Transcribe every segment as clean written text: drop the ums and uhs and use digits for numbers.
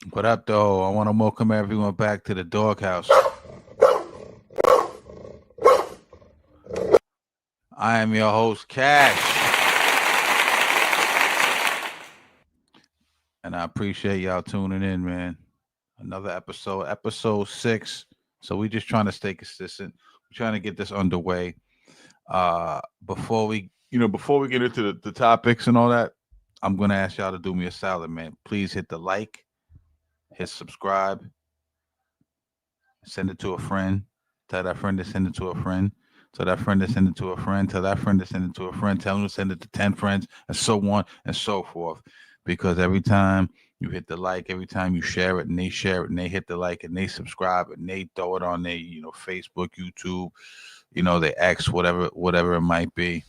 What up, though? I want to welcome everyone back to the Dogg House. I am your host, Cash, and I appreciate y'all tuning in, man. Another episode 6. So we just trying to stay consistent. We're trying to get this underway. Before we get into the topics and all that, I'm gonna ask y'all to do me a solid, man. Please hit the like, hit subscribe, send it to a friend. Tell that friend to send it to a friend. Tell that friend to send it to a friend. Tell that friend to send it to a friend. Tell them to send it to 10 friends, and so on and so forth. Because every time you hit the like, every time you share it and they share it and they hit the like and they subscribe and they throw it on their, Facebook, YouTube, they X, whatever it might be.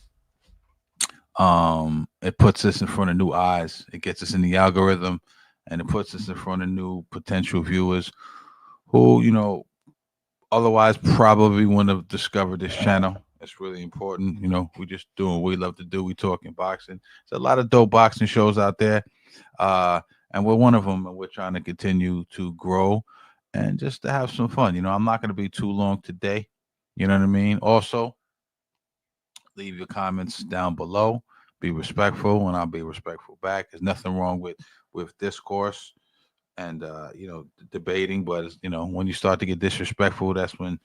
It puts us in front of new eyes. It gets us in the algorithm and it puts us in front of new potential viewers who, otherwise probably wouldn't have discovered this channel. It's really important. We just doing what we love to do. We talking boxing. There's a lot of dope boxing shows out there. Uh, and we're one of them, and we're trying to continue to grow and just to have some fun. I'm not going to be too long today. You know what I mean? Also, leave your comments down below. Be respectful, and I'll be respectful back. There's nothing wrong with discourse and debating, but when you start to get disrespectful, that's when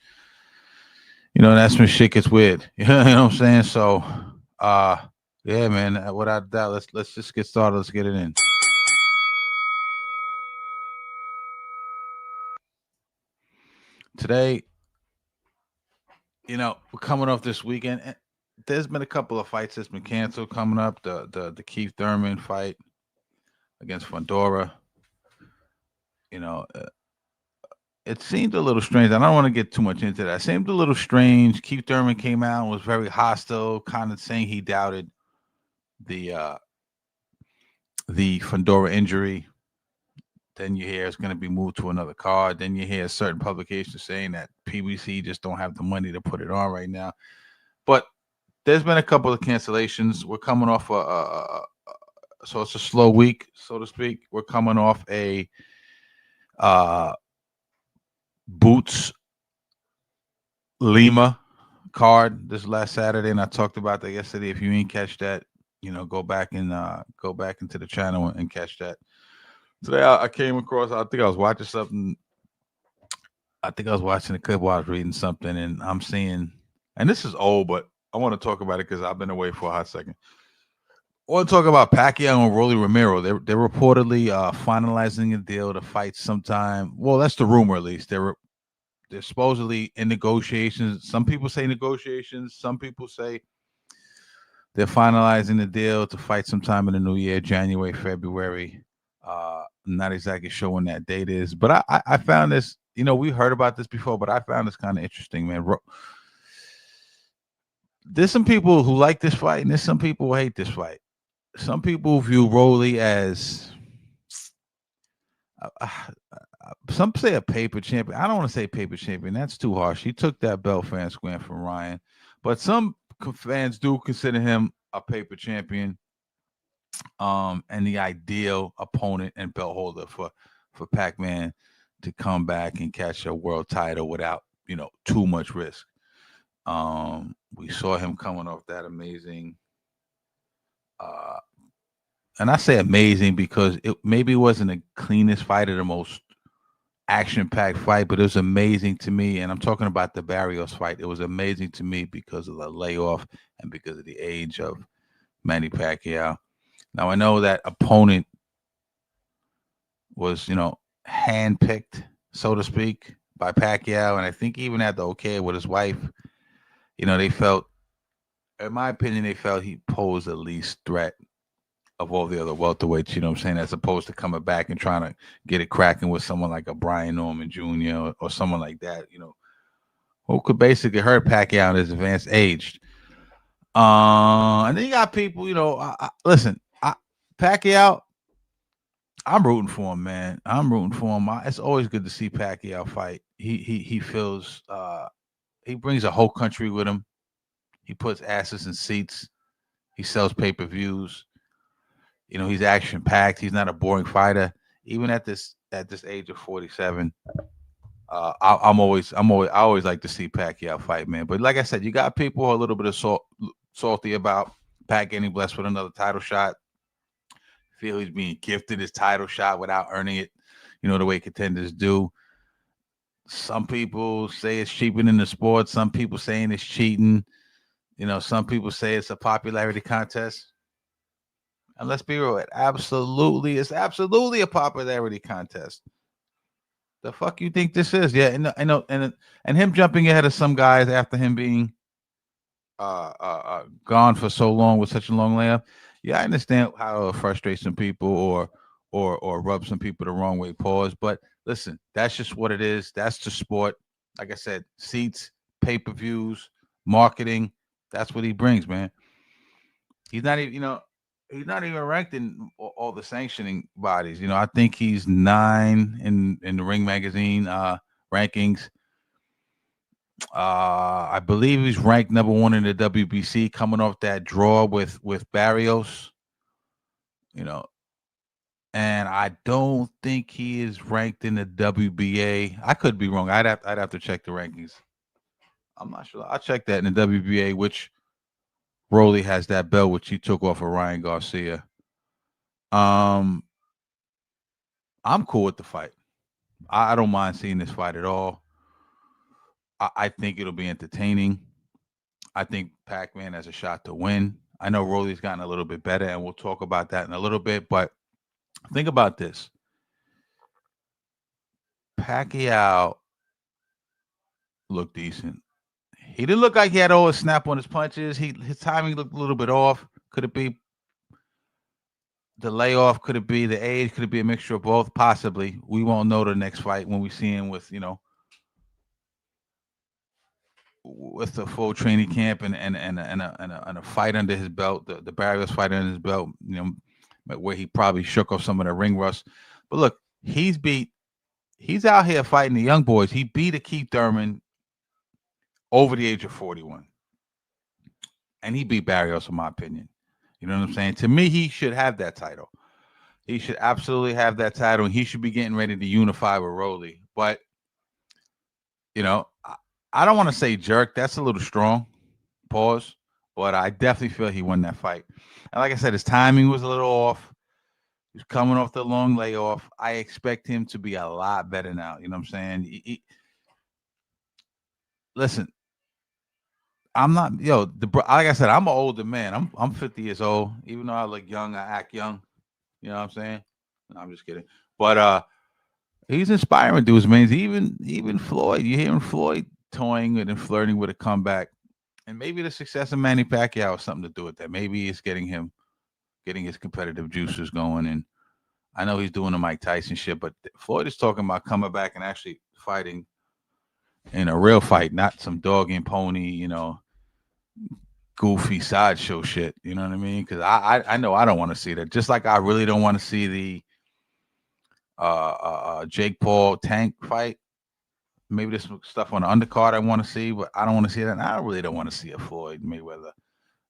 shit gets weird. You know what I'm saying? So, uh, yeah, man. Without that, let's just get started. Let's get it in. Today, we're coming off this weekend. There's been a couple of fights that's been canceled coming up. The Keith Thurman fight against Fondora. You know, it seemed a little strange. I don't want to get too much into that. It seemed a little strange. Keith Thurman came out and was very hostile, kind of saying he doubted the uh, the Fondora injury. Then you hear it's going to be moved to another card. Then you hear certain publications saying that PBC just don't have the money to put it on right now. But there's been a couple of cancellations. We're coming off so it's a slow week, so to speak. We're coming off a uh, Boots Lima card this last Saturday, and I talked about that yesterday. If you ain't catch that, go back into the channel and catch that. Today I came across. I think I was watching something. I think I was watching a clip while I was reading something, and I'm seeing. And this is old, but I want to talk about it because I've been away for a hot second. I want to talk about Pacquiao and Rolly Romero. They're reportedly finalizing a deal to fight sometime. Well, that's the rumor, at least. They're supposedly in negotiations. Some people say negotiations. Some people say they're finalizing the deal to fight sometime in the new year, January, February. Not exactly sure when that date is, but I found this. We heard about this before, but I found this kind of interesting, man. There's some people who like this fight, and there's some people who hate this fight. Some people view Rolly as uh, some say a paper champion. I don't want to say paper champion. That's too harsh. He took that belt fair and square from Ryan, but some fans do consider him a paper champion, and the ideal opponent and belt holder for Pac-Man to come back and catch a world title without too much risk. We saw him coming off that amazing, uh, and I say amazing because it maybe wasn't the cleanest fight or the most action-packed fight, but it was amazing to me. And I'm talking about the Barrios fight. It was amazing to me because of the layoff and because of the age of Manny Pacquiao. Now I know that opponent was, handpicked, so to speak, by Pacquiao, and I think even at the okay with his wife, they felt, in my opinion, they felt he posed the least threat of all the other welterweights. You know what I'm saying? As opposed to coming back and trying to get it cracking with someone like a Brian Norman Jr. or someone like that, who could basically hurt Pacquiao in his advanced age. And then you got people, listen, Pacquiao, I'm rooting for him, man. I'm rooting for him. It's always good to see Pacquiao fight. He feels he brings a whole country with him. He puts asses in seats. He sells pay-per-views. He's action packed. He's not a boring fighter. Even at this at this age of 47. I always like to see Pacquiao fight, man. But like I said, you got people who are a little bit of salty about Pac getting blessed with another title shot. Feel he's being gifted his title shot without earning it, the way contenders do. Some people say it's cheapening the sport. Some people saying it's cheating. Some people say it's a popularity contest. And let's be real, it's absolutely a popularity contest. The fuck you think this is? Yeah, and I know, and him jumping ahead of some guys after him being gone for so long with such a long layup. Yeah, I understand how it frustrates some people or rub some people the wrong way. Pause. But listen, that's just what it is. That's the sport. Like I said, seats, pay-per-views, marketing. That's what he brings, man. He's not even, he's not even ranked in all the sanctioning bodies. I think he's 9 in the Ring Magazine rankings. I believe he's ranked number 1 in the WBC, coming off that draw with Barrios. And I don't think he is ranked in the WBA. I could be wrong. I'd have to check the rankings. I'm not sure. I'll check that in the WBA, which Rolly has that belt, which he took off of Ryan Garcia. I'm cool with the fight. I don't mind seeing this fight at all. I think it'll be entertaining. I think Pac-Man has a shot to win. I know Rolly's gotten a little bit better, and we'll talk about that in a little bit. But think about this. Pacquiao looked decent. He didn't look like he had all his snap on his punches. His timing looked a little bit off. Could it be the layoff? Could it be the age? Could it be a mixture of both? Possibly. We won't know the next fight when we see him with the full training camp and a fight under his belt, the Barrios fight under his belt, where he probably shook off some of the ring rust. But look, he's out here fighting the young boys. He beat a Keith Thurman over the age of 41. And he beat Barrios, in my opinion. You know what I'm saying? To me, he should have that title. He should absolutely have that title, and he should be getting ready to unify with Rolly. But, I don't want to say jerk. That's a little strong. Pause. But I definitely feel he won that fight. And like I said, his timing was a little off. He's coming off the long layoff. I expect him to be a lot better now. You know what I'm saying? Listen, I'm not, like I said, I'm an older man. I'm 50 years old. Even though I look young, I act young. You know what I'm saying? No, I'm just kidding. But he's inspiring dudes, man. Even Floyd, you're hearing Floyd toying and flirting with a comeback. And maybe the success of Manny Pacquiao has something to do with that. Maybe it's getting his competitive juices going. And I know he's doing the Mike Tyson shit, but Floyd is talking about coming back and actually fighting in a real fight, not some dog and pony, goofy sideshow shit. You know what I mean? Because I know I don't want to see that. Just like I really don't want to see the Jake Paul Tank fight. Maybe there's some stuff on the undercard I want to see, but I don't want to see that. And I really don't want to see a Floyd Mayweather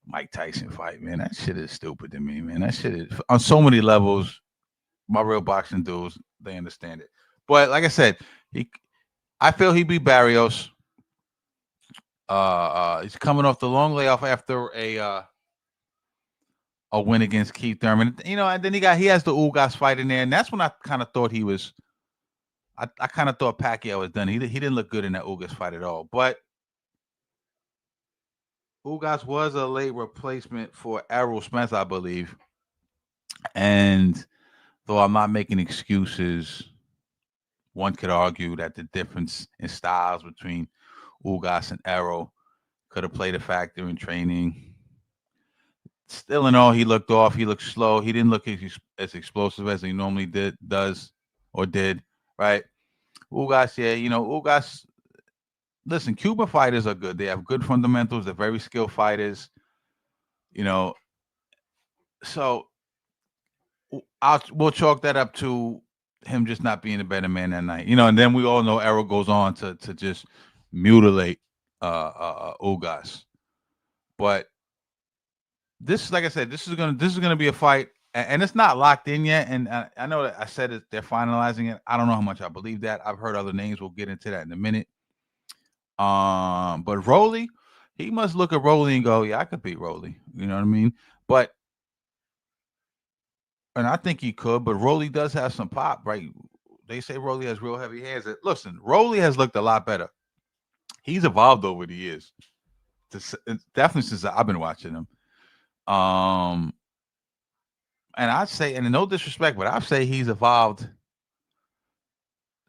Mike Tyson fight, man. That shit is stupid to me, man. That shit is on so many levels. My real boxing dudes, they understand it. But like I said, I feel he beat Barrios. He's coming off the long layoff after a win against Keith Thurman. And then he has the Ugas fight in there, and that's when I kind of thought he was. I kind of thought Pacquiao was done. He didn't look good in that Ugas fight at all. But Ugas was a late replacement for Errol Spence, I believe. And though I'm not making excuses, one could argue that the difference in styles between Ugas and Errol could have played a factor in training. Still in all, he looked off. He looked slow. He didn't look as explosive as he normally did, right? Ugas, yeah, Ugas. Listen, Cuban fighters are good. They have good fundamentals. They're very skilled fighters. So we'll chalk that up to him just not being a better man that night. And then we all know Errol goes on to just mutilate Ugas. But this, like I said, this is gonna be a fight, and it's not locked in yet. And I know that I said it, they're finalizing it. I don't know how much I believe that. I've heard other names. We'll get into that in a minute. But Rolly, he must look at Rolly and go, "Yeah, I could beat Rolly." You know what I mean? But and I think he could. But Rolly does have some pop, right? They say Rolly has real heavy hands. Listen, Rolly has looked a lot better. He's evolved over the years. Definitely since I've been watching him. Um, and I'd say, and no disrespect, but I'd say he's evolved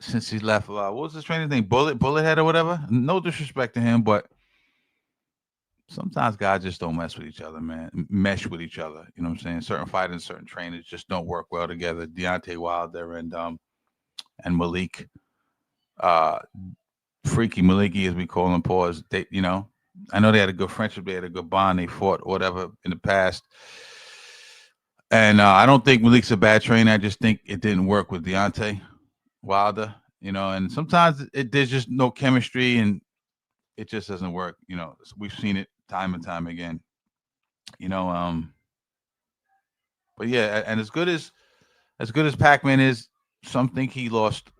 since he left. What was his training name? Bullet Head or whatever. No disrespect to him, but sometimes guys just don't mess with each other, man. Mesh with each other. You know what I'm saying? Certain fighters, certain trainers just don't work well together. Deontay Wilder and Malik, uh, Freaky Maliki, as we call him, pause. They, I know they had a good friendship. They had a good bond. They fought whatever in the past. And I don't think Malik's a bad trainer. I just think it didn't work with Deontay Wilder, and sometimes there's just no chemistry and it just doesn't work. We've seen it time and time again, you know. But yeah, and as good as Pac-Man is, some think he lost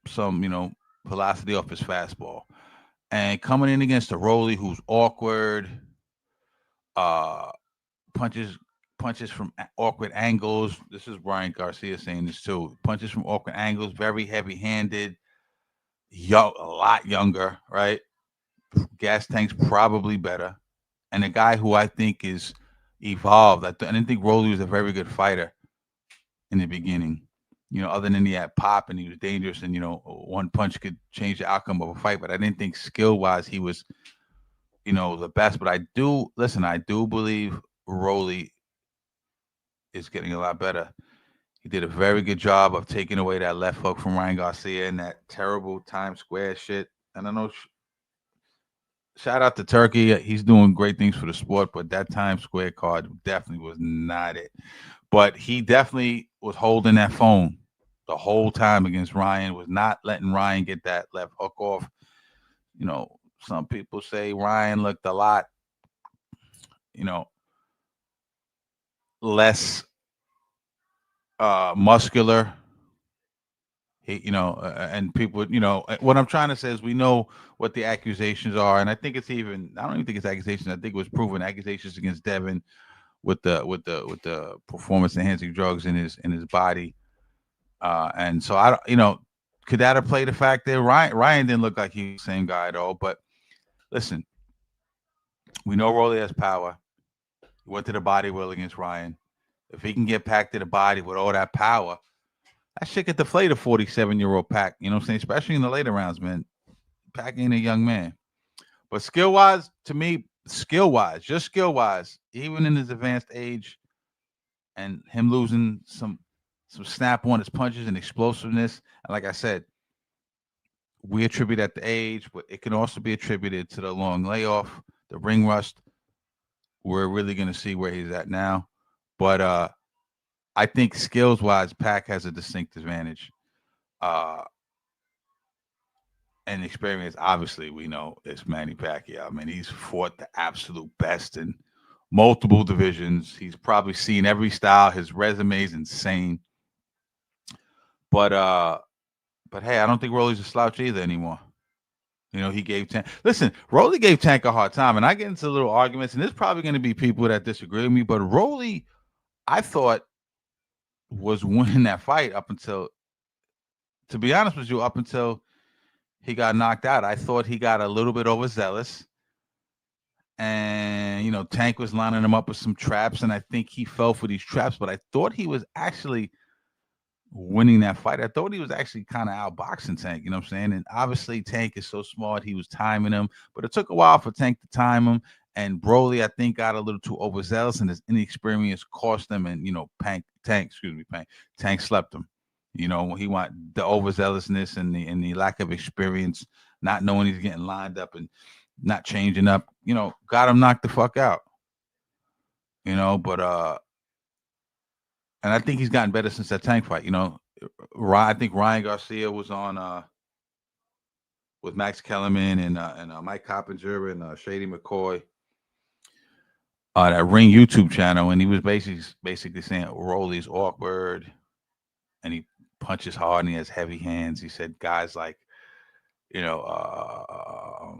some, velocity off his fastball. And coming in against a Rolly who's awkward, uh, punches punches from awkward angles. This is Brian Garcia saying this too. Punches from awkward angles, very heavy-handed, young, a lot younger, right? Gas tank's probably better, and a guy who I think is evolved. I didn't think Rolly was a very good fighter in the beginning. Other than he had pop and he was dangerous, and one punch could change the outcome of a fight. But I didn't think skill wise he was, the best. But I do listen. I do believe Rolly is getting a lot better. He did a very good job of taking away that left hook from Ryan Garcia and that terrible Times Square shit. And I know, shout out to Turkey. He's doing great things for the sport, but that Times Square card definitely was not it. But he definitely was holding that phone the whole time against Ryan, was not letting Ryan get that left hook off. Some people say Ryan looked a lot, you know, less muscular. And people, what I'm trying to say is we know what the accusations are, and I think I don't even think it's accusations. I think it was proven accusations against Devin with the performance enhancing drugs in his body, and so I don't, could that have played a factor? Ryan didn't look like he was the same guy at all. But listen, we know Rolly has power. He went to the body well against Ryan. If he can get packed to the body with all that power, that shit could deflate a 47-year-old Pac. You know what I'm saying? Especially in the later rounds, man. Pac ain't a young man. But skill wise, to me, just skill wise, even in his advanced age, and him losing some snap on his punches and explosiveness. And like I said, we attribute that to age, but it can also be attributed to the long layoff, the ring rust. We're really going to see where he's at now. But I think skills wise, Pac has a distinct advantage. And experience, obviously, we know it's Manny Pacquiao. I mean, he's fought the absolute best in multiple divisions. He's probably seen every style. His resume is insane. But hey, I don't think Rolly's a slouch either anymore. He gave Tank. Listen, Rolly gave Tank a hard time, and I get into little arguments, and there's probably going to be people that disagree with me. But Rolly, I thought, was winning that fight up until, to be honest with you, up until he got knocked out. I thought he got a little bit overzealous. And, Tank was lining him up with some traps, and I think he fell for these traps. But I thought he was actually winning that fight. I thought he was actually kind of outboxing Tank, you know what I'm saying? And obviously, Tank is so smart. He was timing him, but it took a while for Tank to time him. And Broly, I think, got a little too overzealous, and his inexperience cost him. And, Tank slept him. He want the overzealousness and the lack of experience, not knowing he's getting lined up and not changing up, got him knocked the fuck out. But and I think he's gotten better since that Tank fight. I think Ryan Garcia was on with Max Kellerman and Mike Coppinger and Shady McCoy. that Ring YouTube channel, and he was basically saying Rolly's awkward, and he punches hard and he has heavy hands. He said guys like you know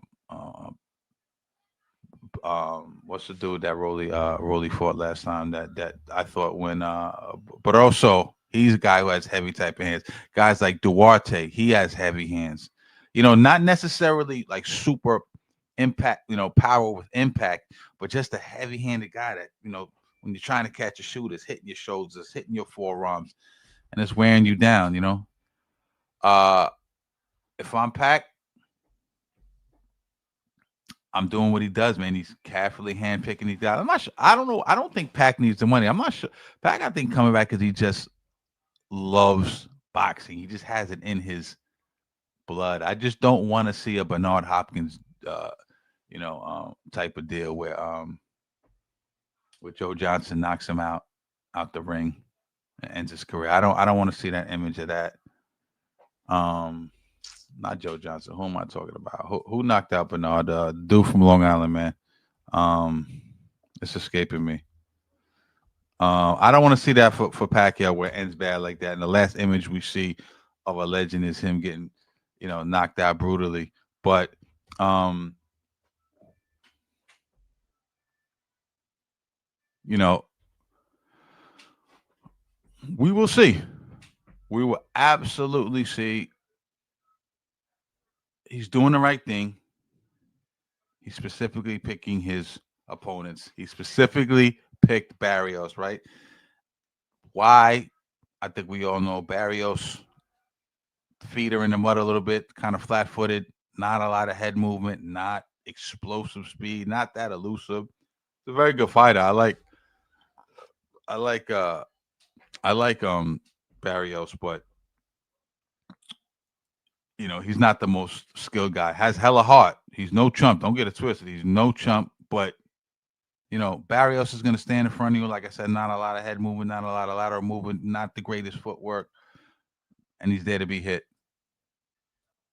what's the dude that Rolly fought last time that I thought when but also he's a guy who has heavy type of hands. Guys like Duarte, he has heavy hands. Not necessarily like super impact, power with impact, but just a heavy handed guy that, when you're trying to catch a shooter, it's hitting your shoulders, it's hitting your forearms, and it's wearing you down. Uh if I'm Pac, I'm doing what he does, man. He's carefully handpicking these guys. I'm not sure. I don't know. I don't think Pac needs the money. I'm not sure. Pac, I think, coming back because he just loves boxing. He just has it in his blood. I just don't want to see a Bernard Hopkins, type of deal where Joe Johnson knocks him out the ring and ends his career. I don't want to see that image of that. Um, Not Joe Johnson. Who am I talking about? Who knocked out Bernard? The dude from Long Island, man. Um, it's escaping me. I don't want to see that for Pacquiao where it ends bad like that. And the last image we see of a legend is him getting, knocked out brutally. But um, you know, we will see. We will absolutely see. He's doing the right thing. He's specifically picking his opponents. He specifically picked Barrios, right? Why? I think we all know Barrios feet are in the mud a little bit, kind of flat footed, not a lot of head movement, not explosive speed, not that elusive. It's a very good fighter. I like I like Barrios, but he's not the most skilled guy. Has hella heart. He's no chump. Don't get it twisted. He's no chump, but Barrios is going to stand in front of you. Like I said, not a lot of head movement, not a lot of lateral movement, not the greatest footwork, and he's there to be hit.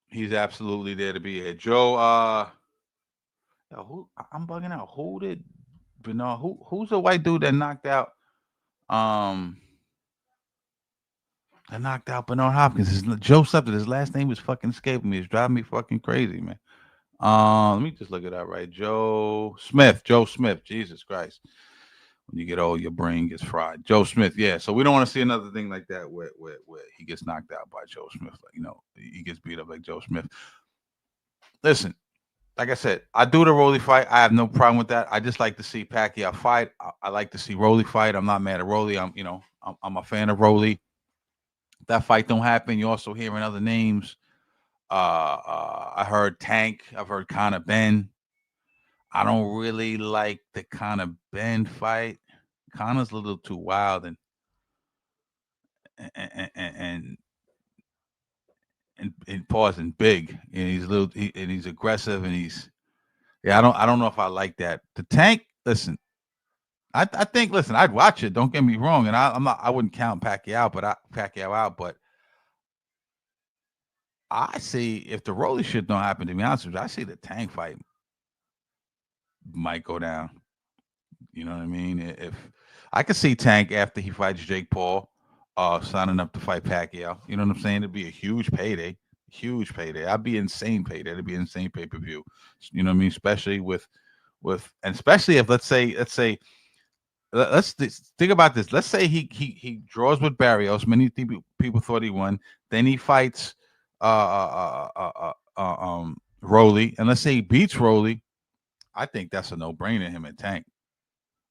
He's absolutely there to be hit. Joe, I'm bugging out. Who did Bernard? Who's the white dude um that knocked out Bernard Hopkins? Joe something. His last name is fucking escaping me. It's driving me fucking crazy, man. Let me just look it up. Right, Joe Smith. Joe Smith. Jesus Christ. When you get old, your brain gets fried. Joe Smith. Yeah. So we don't want to see another thing like that where he gets knocked out by Joe Smith. Like, he gets beat up like Joe Smith. Listen, like I said, I do the Rolly fight. I have no problem with that. I just like to see Pacquiao fight. I like to see Rolly fight. I'm not mad at Rolly. I'm a fan of Rolly. That fight don't happen. You're also hearing other names. I heard Tank. I've heard Conor Ben. I don't really like the Conor Ben fight. Conor's a little too wild and and and pausing big. And he's and he's aggressive and he's yeah. I don't know if I like that. The Tank. Listen, I think listen, I'd watch it. Don't get me wrong, and I'm not. I wouldn't count Pacquiao out, but I see if the Rolly shit don't happen. To be honest with you, I see the Tank fight might go down. You know what I mean? If I could see Tank after he fights Jake Paul, signing up to fight Pacquiao. You know what I'm saying? It'd be a huge payday. Huge payday. I'd be insane payday. It'd be insane pay-per-view. You know what I mean? Especially and especially if let's think about this. Let's say he draws with Barrios. Many people thought he won. Then he fights Rolly, and let's say he beats Rolly. I think that's a no-brainer. Him and Tank.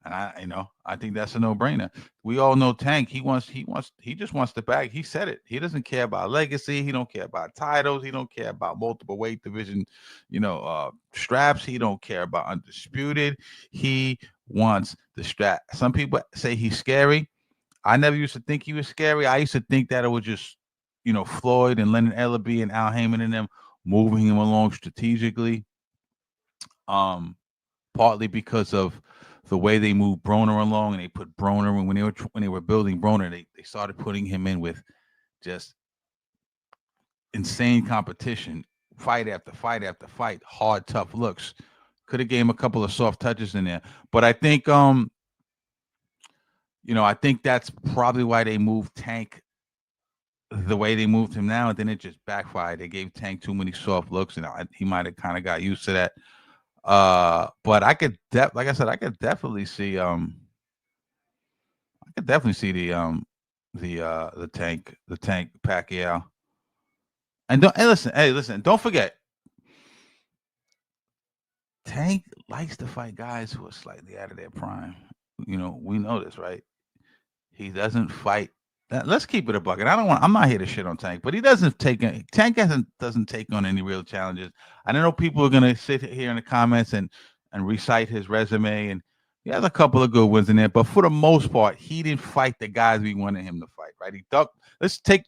And I think that's a no-brainer. We all know Tank. He just wants the bag. He said it. He doesn't care about legacy. He don't care about titles. He don't care about multiple weight division, straps. He don't care about undisputed. He wants the strap. Some people say he's scary. I never used to think he was scary. I used to think that it was just, Floyd and Leonard Ellerbe and Al Heyman and them moving him along strategically. Partly because of the way they moved Broner along, and they put Broner when they were building Broner, they started putting him in with just insane competition, fight after fight after fight, hard, tough looks. Could have gave him a couple of soft touches in there. But I think I think that's probably why they moved Tank the way they moved him now, and then it just backfired. They gave Tank too many soft looks, and he might have kind of got used to that. But I could like I said, I could definitely see the Tank Pacquiao. And listen, don't forget, Tank likes to fight guys who are slightly out of their prime. We know this, right? He doesn't fight. Let's keep it a bucket. I'm not here to shit on Tank, but he doesn't take doesn't take on any real challenges. I know people are gonna sit here in the comments and recite his resume, and he has a couple of good wins in there, but for the most part, he didn't fight the guys we wanted him to fight. Right? He ducked. Let's take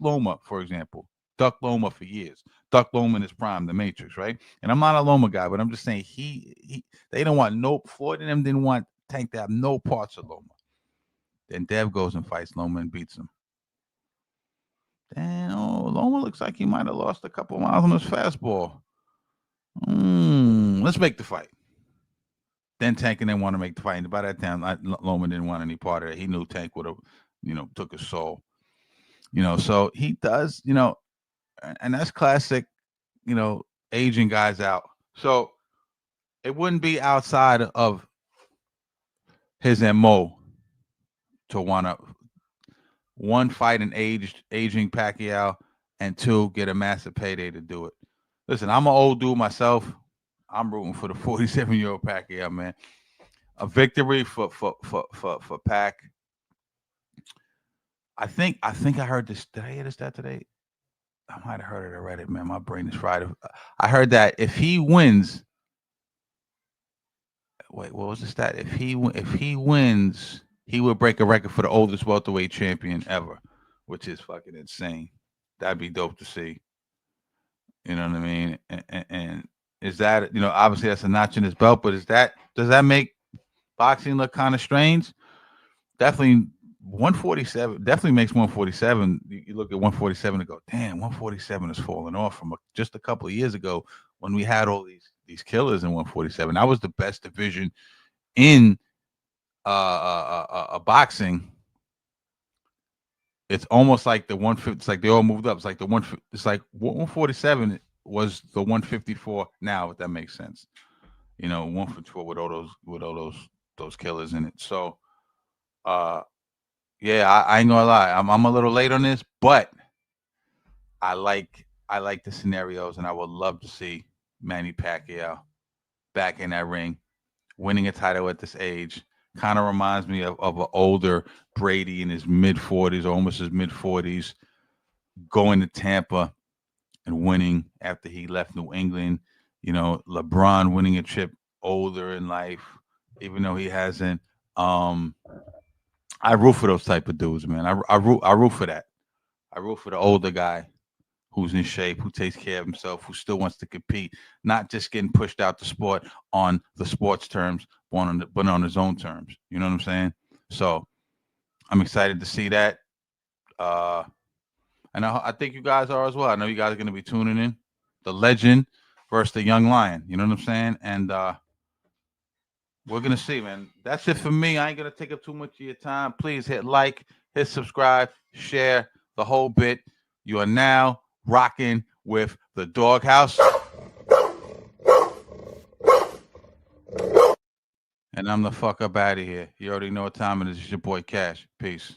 Loma for example. Ducked Loma for years. Ducked Loma in his prime, the Matrix, right? And I'm not a Loma guy, but I'm just saying they don't want Floyd and them didn't want Tank to have no parts of Loma. Then Dev goes and fights Loma and beats him. Then, Loma looks like he might have lost a couple miles on his fastball. Let's make the fight. Then Tank didn't want to make the fight. And by that time, Loma didn't want any part of it. He knew Tank would have, took his soul. So he does, and that's classic, aging guys out. So it wouldn't be outside of his MO to want to, one, fight an aging Pacquiao, and two, get a massive payday to do it. Listen, I'm an old dude myself. I'm rooting for the 47-year-old Pacquiao, man. A victory for Pac. I think I heard this. Did I hear this stat today? I might have heard it already, man. My brain is fried. I heard that if he wins, wait, what was the stat? If he wins, he would break a record for the oldest welterweight champion ever, which is fucking insane. That'd be dope to see. You know what I mean? And is that, obviously that's a notch in his belt, but does that make boxing look kind of strange? Definitely 147, definitely makes 147. You look at 147 and go, damn, 147 has fallen off from just a couple of years ago when we had all these killers in 147. That was the best division in boxing. It's almost like the 150. It's like they all moved up. It's like the 150. It's like 147 was the 154 now, if that makes sense. 154 with all those killers in it. So, yeah, I ain't gonna lie. I'm a little late on this, but I like the scenarios, and I would love to see Manny Pacquiao back in that ring, winning a title at this age. Kind of reminds me of an older Brady in his mid-40s, or almost his mid-40s, going to Tampa and winning after he left New England. LeBron winning a chip older in life, even though he hasn't. I root for those type of dudes, man. I root for that. I root for the older guy who's in shape, who takes care of himself, who still wants to compete, not just getting pushed out the sport on the sports terms, but on his own terms. You know what I'm saying? So I'm excited to see that. And I think you guys are as well. I know you guys are going to be tuning in. The legend versus the young lion. You know what I'm saying? And we're going to see, man. That's it for me. I ain't going to take up too much of your time. Please hit like, hit subscribe, share the whole bit. You are now rocking with the Dogg House. And I'm the fuck up out of here. You already know what time it is. It's your boy Cash. Peace.